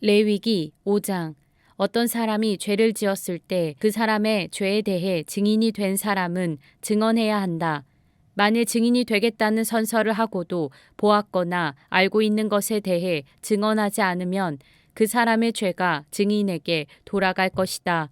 레위기 5장. 어떤 사람이 죄를 지었을 때 그 사람의 죄에 대해 증인이 된 사람은 증언해야 한다. 만일 증인이 되겠다는 선서를 하고도 보았거나 알고 있는 것에 대해 증언하지 않으면 그 사람의 죄가 증인에게 돌아갈 것이다.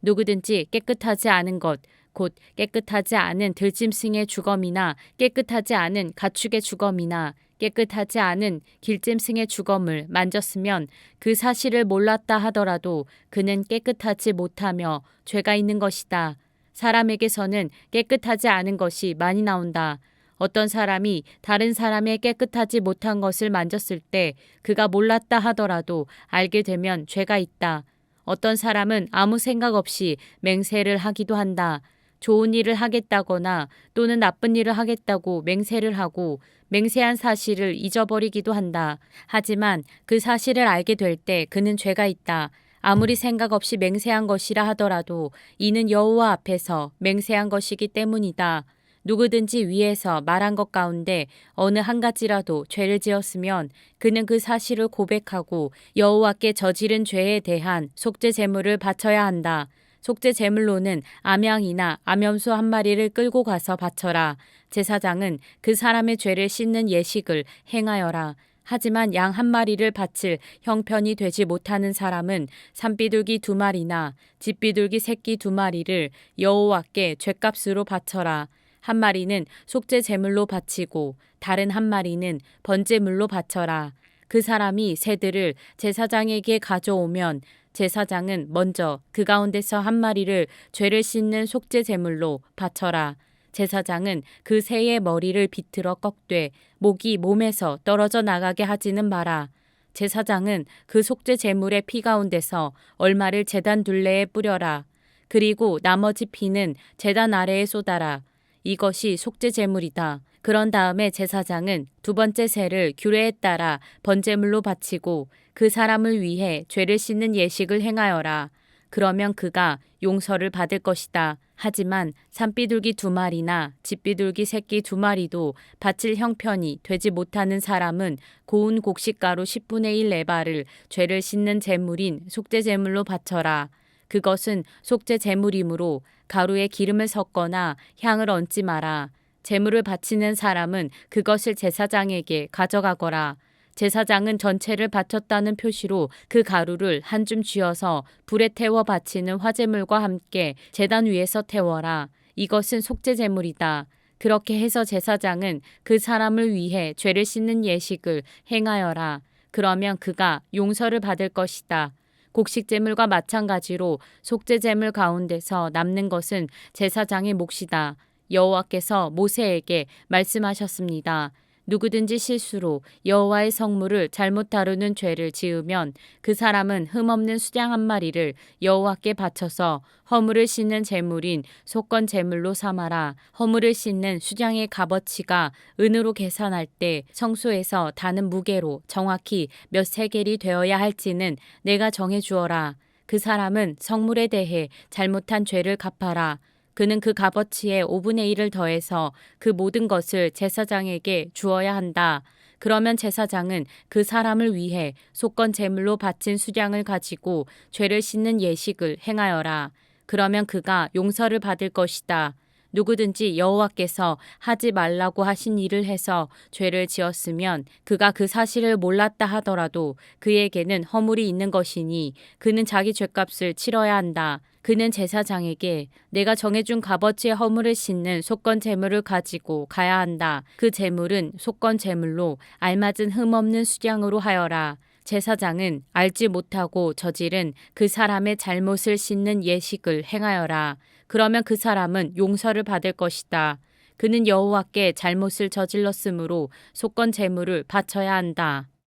누구든지 깨끗하지 않은 것, 곧 깨끗하지 않은 들짐승의 주검이나 깨끗하지 않은 가축의 주검이나 깨끗하지 않은 길짐승의 주검을 만졌으면 그 사실을 몰랐다 하더라도 그는 깨끗하지 못하며 죄가 있는 것이다. 사람에게서는 깨끗하지 않은 것이 많이 나온다. 어떤 사람이 다른 사람의 깨끗하지 못한 것을 만졌을 때 그가 몰랐다 하더라도 알게 되면 죄가 있다. 어떤 사람은 아무 생각 없이 맹세를 하기도 한다. 좋은 일을 하겠다거나 또는 나쁜 일을 하겠다고 맹세를 하고 맹세한 사실을 잊어버리기도 한다. 하지만 그 사실을 알게 될 때 그는 죄가 있다. 아무리 생각 없이 맹세한 것이라 하더라도 이는 여호와 앞에서 맹세한 것이기 때문이다. 누구든지 위에서 말한 것 가운데 어느 한 가지라도 죄를 지었으면 그는 그 사실을 고백하고 여호와께 저지른 죄에 대한 속죄 제물을 바쳐야 한다. 속죄 제물로는 암양이나 암염소 한 마리를 끌고 가서 바쳐라. 제사장은 그 사람의 죄를 씻는 예식을 행하여라. 하지만 양 한 마리를 바칠 형편이 되지 못하는 사람은 산비둘기 2마리나 집비둘기 새끼 2마리를 여호와께 죗값으로 바쳐라. 한 마리는 속죄 제물로 바치고 다른 한 마리는 번제물로 바쳐라. 그 사람이 새들을 제사장에게 가져오면 제사장은 먼저 그 가운데서 한 마리를 죄를 씻는 속죄 제물로 바쳐라. 제사장은 그 새의 머리를 비틀어 꺾되 목이 몸에서 떨어져 나가게 하지는 마라. 제사장은 그 속죄 제물의 피 가운데서 얼마를 제단 둘레에 뿌려라. 그리고 나머지 피는 제단 아래에 쏟아라. 이것이 속죄 제물이다. 그런 다음에 제사장은 2번째 새를 규례에 따라 번제물로 바치고 그 사람을 위해 죄를 씻는 예식을 행하여라. 그러면 그가 용서를 받을 것이다. 하지만 산비둘기 2마리나 집비둘기 새끼 2마리도 바칠 형편이 되지 못하는 사람은 고운 곡식가루 10분의 1 에바를 죄를 씻는 제물인 속죄 제물로 바쳐라. 그것은 속죄 제물이므로 가루에 기름을 섞거나 향을 얹지 마라. 제물을 바치는 사람은 그것을 제사장에게 가져가거라. 제사장은 전체를 바쳤다는 표시로 그 가루를 한 줌 쥐어서 불에 태워 바치는 화제물과 함께 제단 위에서 태워라. 이것은 속죄 제물이다. 그렇게 해서 제사장은 그 사람을 위해 죄를 씻는 예식을 행하여라. 그러면 그가 용서를 받을 것이다. 곡식제물과 마찬가지로 속죄제물 가운데서 남는 것은 제사장의 몫이다. 여호와께서 모세에게 말씀하셨습니다. 누구든지 실수로 여호와의 성물을 잘못 다루는 죄를 지으면 그 사람은 흠없는 수장 한 마리를 여호와께 바쳐서 허물을 씻는 제물인 속건 제물로 삼아라. 허물을 씻는 수장의 값어치가 은으로 계산할 때 성소에서 다는 무게로 정확히 몇 세겔이 되어야 할지는 내가 정해 주어라. 그 사람은 성물에 대해 잘못한 죄를 갚아라. 그는 그 값어치의 5분의 1을 더해서 그 모든 것을 제사장에게 주어야 한다. 그러면 제사장은 그 사람을 위해 속건 제물로 바친 수량을 가지고 죄를 씻는 예식을 행하여라. 그러면 그가 용서를 받을 것이다. 누구든지 여호와께서 하지 말라고 하신 일을 해서 죄를 지었으면 그가 그 사실을 몰랐다 하더라도 그에게는 허물이 있는 것이니 그는 자기 죗값을 치러야 한다. 그는 제사장에게 내가 정해준 값어치의 허물을 씻는 속건 제물을 가지고 가야 한다. 그 제물은 속건 제물로 알맞은 흠없는 수량으로 하여라. 제사장은 알지 못하고 저지른 그 사람의 잘못을 씻는 예식을 행하여라. 그러면 그 사람은 용서를 받을 것이다. 그는 여호와께 잘못을 저질렀으므로 속건 제물을 바쳐야 한다.